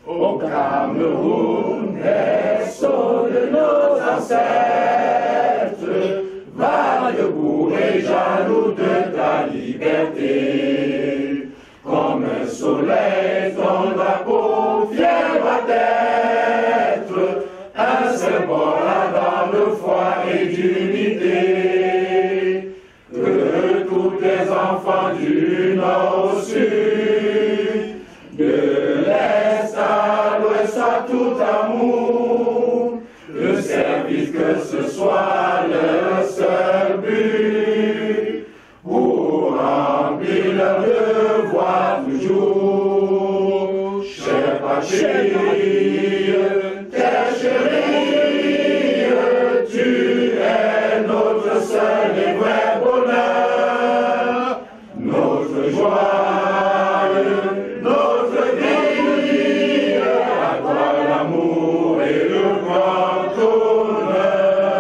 Au Cameroun, berceau de nos ancêtres, va debout et jaloux de ta liberté. Comme un soleil, ton drapeau fier va être un symbole dans le foi et d'unité. Que tous les enfants du nord au sud, de l'est à l'ouest, à tout amour, le service que ce soit leur seul but, pour remplir leur devoir toujours. Chère patrie, terre chérie, tu es notre seul et vrai bonheur, notre joie, notre vie, à toi l'amour et le grand honneur.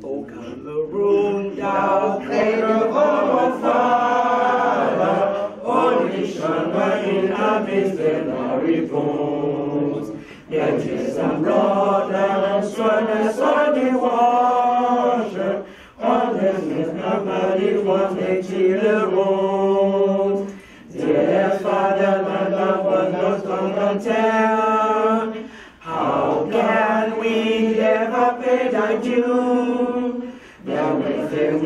Au Cameroun, thou cradle of our father, all nation in our midst and our bones. There is a blood and sweat on the water, on the nobody wants to kill the road. Dear fatherland of us not gonna tell, how can we ever pay thy due? That we say we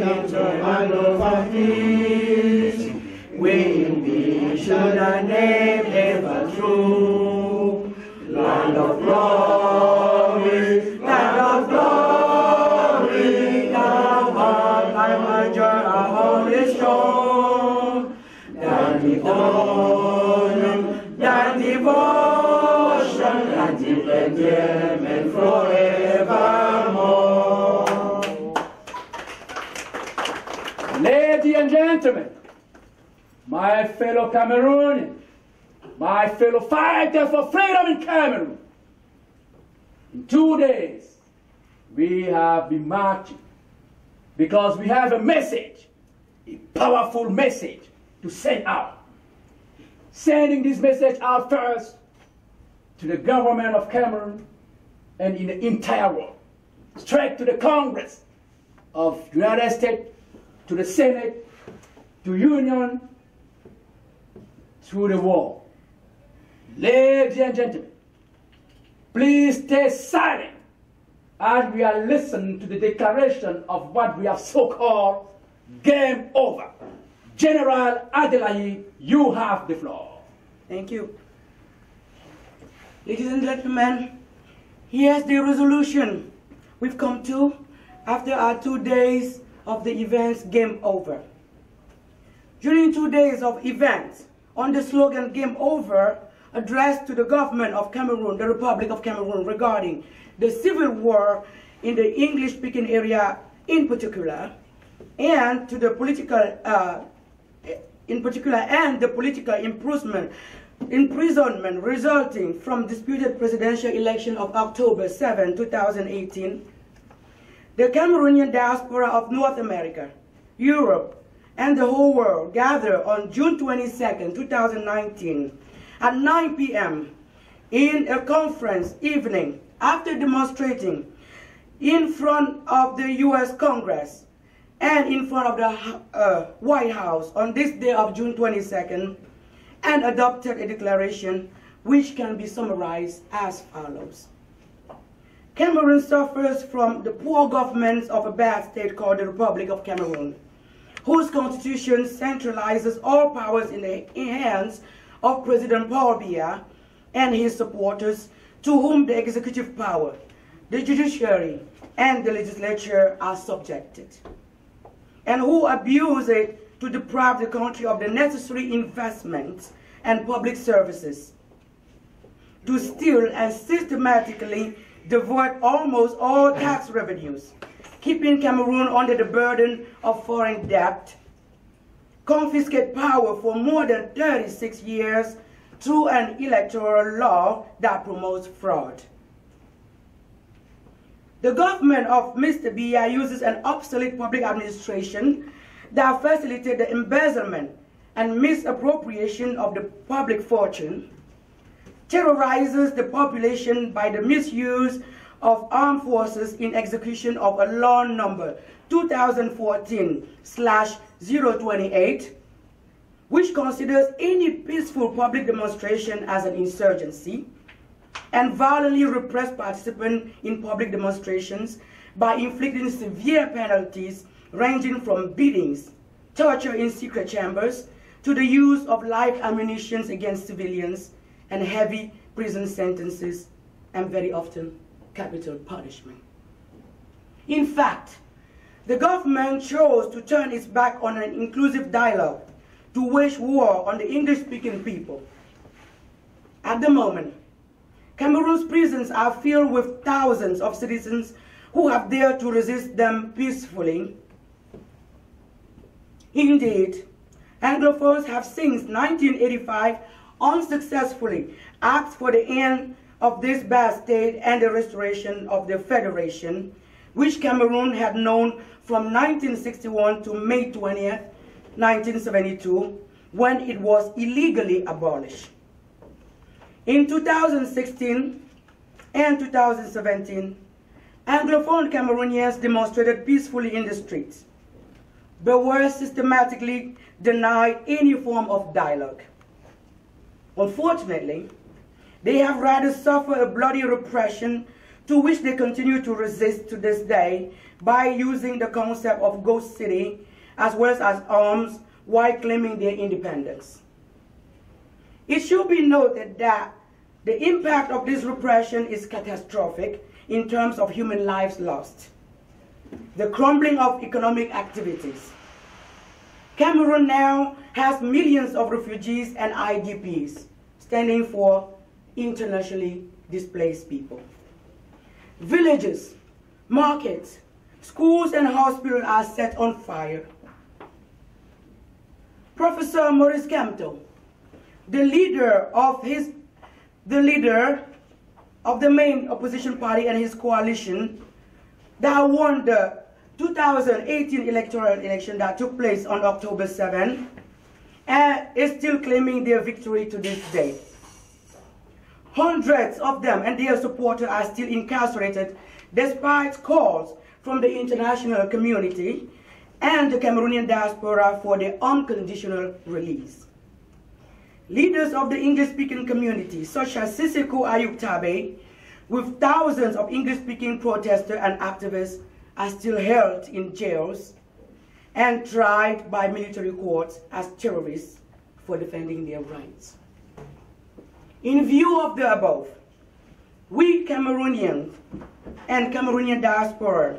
into our love of peace. We should our name ever true. Land of glory, thou art thy joy, our holy shore. Thy honor, thy devotion, thy deep endearment forevermore. Ladies and gentlemen, my fellow Cameroonians, my fellow fighters for freedom in Cameroon, in 2 days we have been marching because we have a message, a powerful message to send out. Sending this message out first to the government of Cameroon and in the entire world, straight to the Congress of the United States, to the Senate, to Union, through the world. Ladies and gentlemen, please stay silent as we are listening to the declaration of what we have so-called game over. General Adelaide, you have the floor. Thank you. Ladies and gentlemen, here's the resolution we've come to after our 2 days of the events game over. During 2 days of events, on the slogan game over, addressed to the government of Cameroon, the Republic of Cameroon, regarding the civil war in the English-speaking area in particular, and to the political, and the political imprisonment resulting from disputed presidential election of October 7, 2018, the Cameroonian diaspora of North America, Europe, and the whole world gathered on June 22, 2019, at 9 p.m. in a conference evening after demonstrating in front of the U.S. Congress and in front of the White House on this day of June 22nd, and adopted a declaration which can be summarized as follows. Cameroon suffers from the poor governance of a bad state called the Republic of Cameroon, whose constitution centralizes all powers in the hands of President Paul Biya and his supporters, to whom the executive power, the judiciary, and the legislature are subjected, and who abuse it to deprive the country of the necessary investments and public services, to steal and systematically divert almost all tax revenues, keeping Cameroon under the burden of foreign debt, confiscate power for more than 36 years through an electoral law that promotes fraud. The government of Mr. Biya uses an obsolete public administration that facilitates the embezzlement and misappropriation of the public fortune, terrorizes the population by the misuse of armed forces in execution of a law number 2014/028, which considers any peaceful public demonstration as an insurgency, and violently repress participants in public demonstrations by inflicting severe penalties ranging from beatings, torture in secret chambers, to the use of live ammunition against civilians, and heavy prison sentences, and very often capital punishment. In fact, the government chose to turn its back on an inclusive dialogue to wage war on the English-speaking people. At the moment, Cameroon's prisons are filled with thousands of citizens who have dared to resist them peacefully. Indeed, Anglophones have since 1985 unsuccessfully asked for the end of this bad state and the restoration of the Federation, which Cameroon had known from 1961 to May 20th, 1972, when it was illegally abolished. In 2016 and 2017, Anglophone Cameroonians demonstrated peacefully in the streets, but were systematically denied any form of dialogue. Unfortunately, they have rather suffered a bloody repression to which they continue to resist to this day by using the concept of ghost city as well as arms while claiming their independence. It should be noted that the impact of this repression is catastrophic in terms of human lives lost, the crumbling of economic activities. Cameroon now has millions of refugees and IDPs, standing for internationally displaced people. Villages, markets, schools and hospitals are set on fire. Professor Maurice Kamto, the leader of the main opposition party and his coalition that won the 2018 electoral election that took place on October 7, is still claiming their victory to this day. Hundreds of them and their supporters are still incarcerated despite calls from the international community and the Cameroonian diaspora for their unconditional release. Leaders of the English-speaking community, such as Sissoko Ayub Tabe, with thousands of English-speaking protesters and activists, are still held in jails and tried by military courts as terrorists for defending their rights. In view of the above, we Cameroonians and Cameroonian diaspora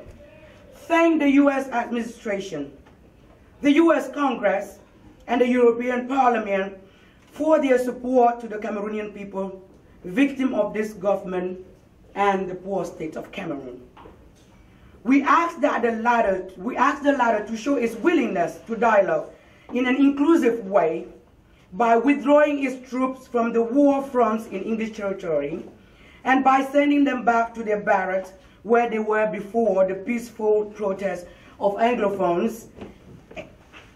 thank the U.S. administration, the U.S. Congress, and the European Parliament for their support to the Cameroonian people, victim of this government and the poor state of Cameroon. We ask the latter to show its willingness to dialogue in an inclusive way by withdrawing its troops from the war fronts in English territory and by sending them back to their barracks where they were before the peaceful protest of Anglophones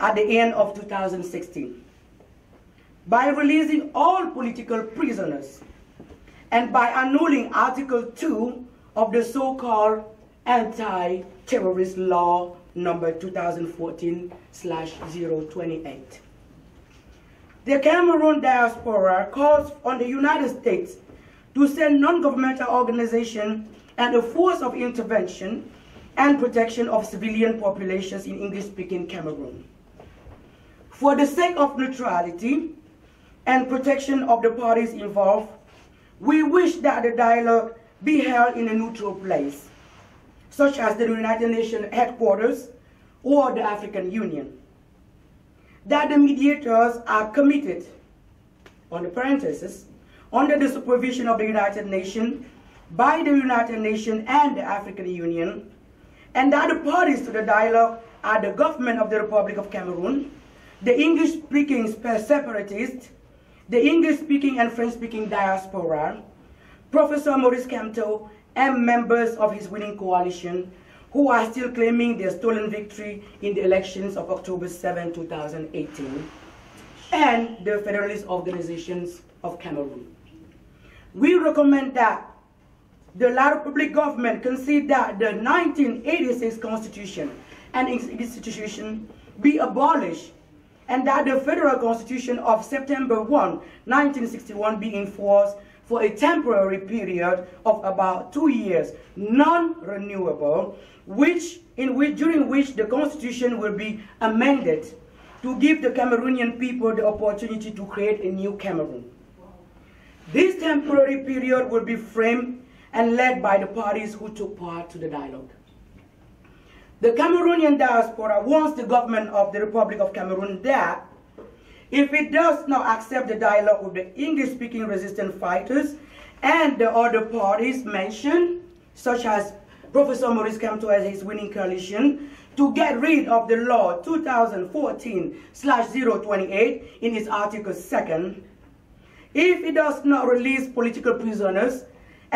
at the end of 2016. By releasing all political prisoners and by annulling Article 2 of the so-called anti-terrorist law number 2014/028. The Cameroon diaspora calls on the United States to send non-governmental organizations and a force of intervention and protection of civilian populations in English-speaking Cameroon. For the sake of neutrality and protection of the parties involved, we wish that the dialogue be held in a neutral place, such as the United Nations headquarters or the African Union. That the mediators are committed, on the parenthesis, under the supervision of the United Nations, by the United Nations and the African Union, and that the parties to the dialogue are the government of the Republic of Cameroon, the English-speaking separatists, the English-speaking and French-speaking diaspora, Professor Maurice Kamto, and members of his winning coalition who are still claiming their stolen victory in the elections of October 7, 2018, and the Federalist Organizations of Cameroon. We recommend that the La Republic government consider that the 1986 Constitution and institution be abolished, and that the Federal Constitution of September 1, 1961 be enforced for a temporary period of about 2 years, non-renewable, during which the Constitution will be amended to give the Cameroonian people the opportunity to create a new Cameroon. This temporary period will be framed and led by the parties who took part to the dialogue. The Cameroonian diaspora wants the government of the Republic of Cameroon that, if it does not accept the dialogue with the English-speaking resistance fighters and the other parties mentioned, such as Professor Maurice Kamto and his winning coalition, to get rid of the law 2014/028 in its Article 2nd, if it does not release political prisoners